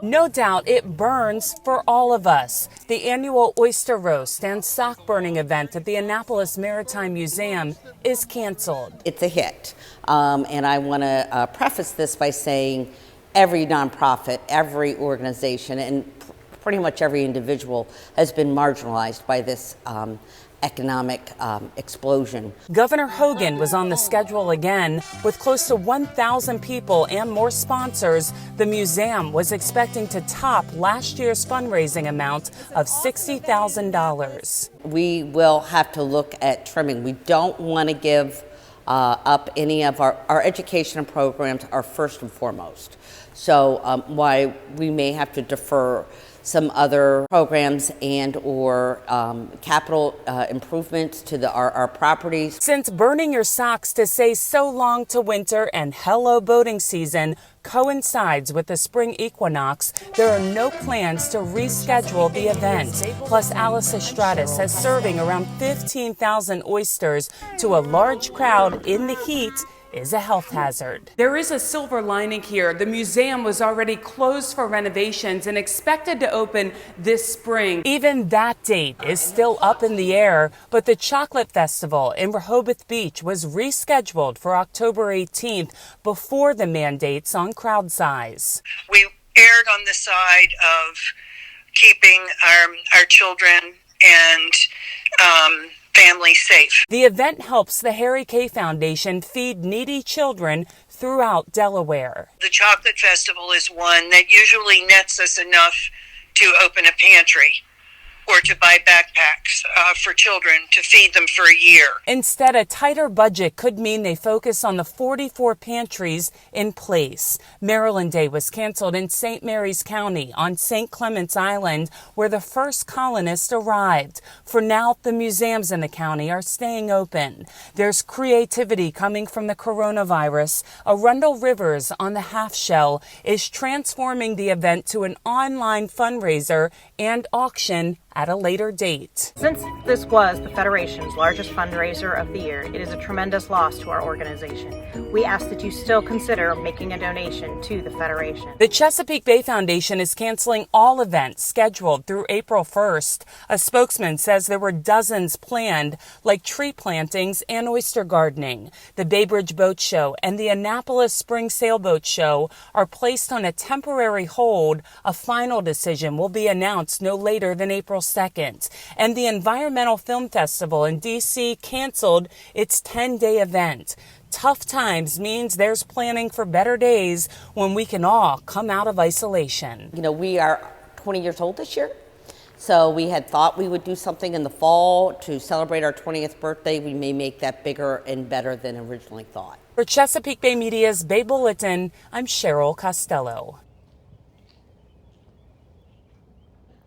No doubt it burns for all of us. The annual oyster roast and sock burning event at the Annapolis Maritime Museum is canceled. It's a hit. And I want to preface this by saying every nonprofit, every organization, and pretty much every individual has been marginalized by this economic explosion. Governor Hogan was on the schedule again. With close to 1,000 people and more sponsors, the museum was expecting to top last year's fundraising amount of $60,000. We will have to look at trimming. We don't want to give up any of our education programs are first and foremost. So why we may have to defer some other programs and or capital improvements to our properties. Since burning your socks to say so long to winter and hello boating season coincides with the spring equinox, there are no plans to reschedule the event. Plus, Alice Estrada says serving around 15,000 oysters to a large crowd in the heat is a health hazard. There is a silver lining here. The museum was already closed for renovations and expected to open this spring. Even that date is still up in the air, but the Chocolate Festival in Rehoboth Beach was rescheduled for October 18th before the mandates on crowd size. We erred on the side of keeping our children and families safe. The event helps the Harry K. Foundation feed needy children throughout Delaware. The Chocolate Festival is one that usually nets us enough to open a pantry or to buy backpacks for children to feed them for a year. Instead, a tighter budget could mean they focus on the 44 pantries in place. Maryland Day was canceled in St. Mary's County on St. Clements Island, where the first colonists arrived. For now, the museums in the county are staying open. There's creativity coming from the coronavirus. Arundel Rivers on the Half Shell is transforming the event to an online fundraiser and auction at a later date. Since this was the Federation's largest fundraiser of the year, it is a tremendous loss to our organization. We ask that you still consider making a donation to the Federation. The Chesapeake Bay Foundation is canceling all events scheduled through April 1st. A spokesman says there were dozens planned, like tree plantings and oyster gardening. The Bay Bridge Boat Show and the Annapolis Spring Sailboat Show are placed on a temporary hold. A final decision will be announced no later than April 2nd. And the Environmental Film Festival in D.C. canceled its 10-day event. Tough times means there's planning for better days when we can all come out of isolation. You know, we are 20 years old this year, so we had thought we would do something in the fall to celebrate our 20th birthday. We may make that bigger and better than originally thought. For Chesapeake Bay Media's Bay Bulletin, I'm Cheryl Costello.